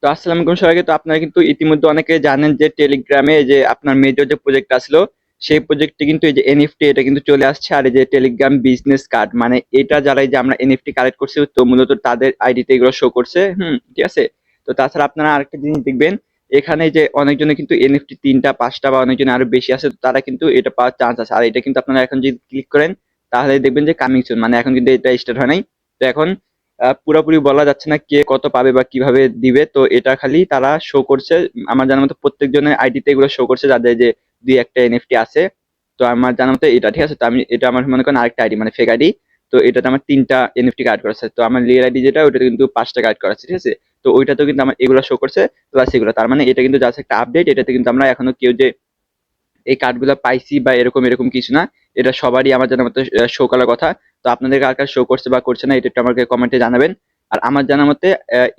তো আসসালামু আলাইকুম সবাইকে। তো আপনারা কিন্তু ইতিমধ্যে অনেকে জানেন যে টেলিগ্রামে যে আপনার মেজর যে প্রজেক্ট আসলো, সেই প্রজেক্টে কিন্তু এই যে এনএফটি এটা কিন্তু চলে আসছে। আর এই যে টেলিগ্রাম বিজনেস কার্ড, মানে এটা যারা এই যে আমরা এনএফটি কালেক্ট করছি, তো মূলত তাদের আইডিতে এগুলো শো করছে। ঠিক আছে। তো তাছাড়া আপনারা আরেকটা জিনিস দেখবেন, এখানে যে অনেকজনে কিন্তু এনএফটি 3টা 5টা বা অনেকজনে আরো বেশি আছে, তো তারা কিন্তু এটা পাওয়ার চান্স আছে। আর এটা কিন্তু আপনারা এখন যদি ক্লিক করেন, তাহলে দেখবেন যে কামিং সুন, মানে এখন কিন্তু এটা স্টার্ট হয় নাই। তো এখন পুরোপুরি বলা যাচ্ছে না কে কত পাবে বা কিভাবে দিবে। তো এটা খালি তারা শো করছে। আমার জানার মতো প্রত্যেকজনের আইডিতে এগুলো শো করছে যাদের যে দুই একটা এনএফটি আছে। তো আমার জানার মতো এটা ঠিক আছে। তো আমি এটা আমার মনে করেন আরেকটা আইডি, মানে ফেক আইডি। তো এটাতে আমার 3টা এনএফটি কার্ড করা আছে। তো আমার রিয়েল আইডি যেটা, ওটাতে কিন্তু 5টা কার্ড করা আছে, ঠিক আছে। তো ওইটাতেও কিন্তু আমার এগুলো শো করছে প্লাস এগুলো। তার মানে এটা কিন্তু জাস্ট একটা আপডেট। এটাতে কিন্তু আমরা এখনো কেউ যে এই কার্ডগুলো পাইছি বা এরকম এরকম কিছু না। এটা সবারই আমার জানার মতে শো করার কথা। তো আপনাদের কার কার শো করছে বা করছে না, এটা একটু আমাকে কমেন্টে জানাবেন। আর আমার জানা মতে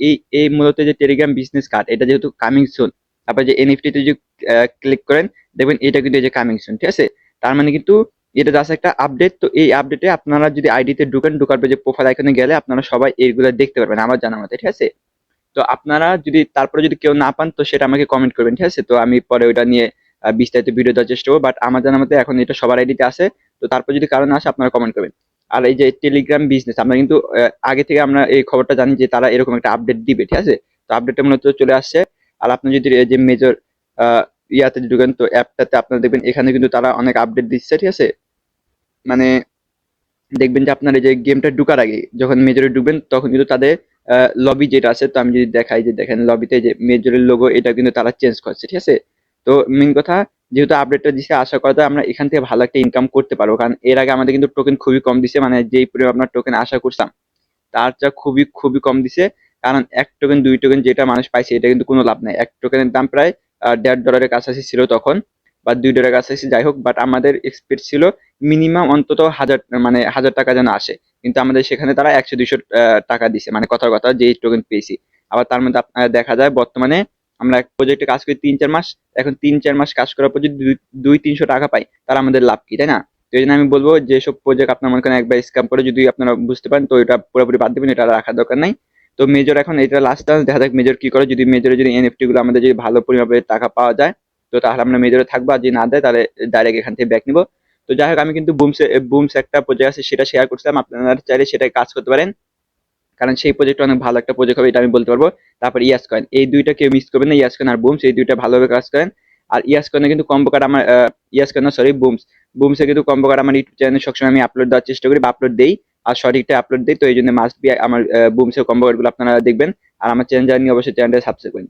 এই এই মূলত যে টেলিগ্রাম বিজনেস কার্ড, এটা যেহেতু কামিং সুন, তারপর যে এনএফটি তে যদি ক্লিক করেন, দেখবেন এটা কিন্তু এই যে কামিং সুন, ঠিক আছে। তার মানে কিন্তু এটা জাস্ট একটা আপডেট। তো এই আপডেটে আপনারা যদি আইডিতে ঢুকেন, ঢুকার পর যে প্রোফাইল আইকনে গেলে আপনারা সবাই এইগুলো দেখতে পারবেন আমার জানা মতে, ঠিক আছে। তো আপনারা যদি তারপরে যদি কেউ না পান, তো সেটা আমাকে কমেন্ট করবেন, ঠিক আছে। তো আমি পরে ওইটা নিয়ে বিস্তারিত ভিডিও দেওয়ার চেষ্টা করবো। বাট আমার জানার মতে এখন এটা সবার আইডিতে আছে। তো তারপর যদি কারণ আসে, আপনারা কমেন্ট করবেন। আর এই যে টেলিগ্রাম বিজনেস, আমরা কিন্তু আগে থেকে আমরা এই খবরটা জানি যে তারা এরকম একটা আপডেট দিবে, ঠিক আছে। তো আপডেটটা মূলত চলে আসছে। আর আপনি যদি এই যে মেজর ইয়াতে ঢুকেন, তো অ্যাপটাতে আপনারা দেখবেন এখানে কিন্তু তারা অনেক আপডেট দিচ্ছে, ঠিক আছে। মানে দেখবেন যে আপনার এই যে গেমটা ঢুকার আগে যখন মেজরে ঢুকবেন, তখন কিন্তু তাদের লবি যেটা আছে, তো আমি যদি দেখাই, যে দেখেন লবিতে যে মেজরের লোগো, এটা কিন্তু তারা চেঞ্জ করছে, ঠিক আছে। তো মেইন কথা, যেহেতু আপডেটটা দিছে, আশা করা যায় আমরা এখান থেকে ভালো একটা ইনকাম করতে পারবো। কারণ এর আগে আমাদের কিন্তু টোকেন খুবই কম দিছে, মানে যেই পরিমাণ আপনার টোকেন আশা করতাম তার যা খুবই খুবই কম দিছে। কারণ 1 টোকেন 2 টোকেন যেটা মানুষ পাইছে, এটা কিন্তু কোনো লাভ নাই। 1 টোকেনের দাম প্রায় $1.5 কাছাকাছি ছিল তখন, বা $2 কাছাকাছি, যাই হোক। বাট আমাদের এক্সপেক্ট ছিল মিনিমাম অন্তত 1000, মানে 1000 টাকা যেন আসে। কিন্তু আমাদের সেখানে তারা 100-200 টাকা দিছে, মানে কথার কথা যেই টোকেন পেয়েছি। আবার তার মধ্যে আপনার দেখা যায় বর্তমানে আমরা এক প্রজেক্টে কাজ করি 3-4 মাস। এখন 3-4 মাস কাজ করার পর যদি 200-300 টাকা পাই, তাহলে আমাদের লাভ কি, তাই না? তো এই জন্য আমি বলবো, যেসব প্রজেক্ট আপনার মনে করেন একবার স্ক্যাম করে যদি আপনারা বুঝতে পারেন, তো এটা পুরোপুরি বাদ দিবেন, এটা আর রাখার দরকার নাই। তো মেজর এখন এটা লাস্ট চান্স, দেখা যাক মেজর কি করে। যদি মেজরে যদি এনএফটি গুলো আমাদের যদি ভালো পরিমাণে টাকা পাওয়া যায়, তো তাহলে আমরা মেজরে থাকবো। আর যদি না দেয়, তাহলে ডাইরেক্ট এখান থেকে ব্যাক নিবো। তো যাই হোক, আমি কিন্তু বুমস একটা প্রজেক্ট আছে সেটা শেয়ার করছিলাম, আপনারা চাইলে সেটাই কাজ করতে পারেন। কারণ সেই প্রজেক্ট অনেক ভালো একটা প্রজেক্ট হবে, এটা আমি বলতে পারবো। তারপর ইয়াস কয়েন, এই দুইটা কেউ মিস করবেন না। ইয়াস কয়েন আর বুমস, এই দুইটা ভালোভাবে কাজ করেন। আর ইয়াস কয়েনে কিন্তু কম্বো কার্ড আমার ইয়াস কয়েন, সরি, বুমস, বুমসে কিন্তু কম্বো কার্ড আমার ইউটিউব চ্যানেলে সবসময় আমি আপলোড দেওয়ার চেষ্টা করি বা আপলোড দেই। আর সঠিকটা আপলোড দিই। তো এই জন্য মাস্ট বি আমার বুমসের কম্বো কার্ড গুলো আপনারা দেখবেন। আর আমার চ্যানেল জানি অবশ্যই চ্যানেলটা সাবস্ক্রাইব করেন।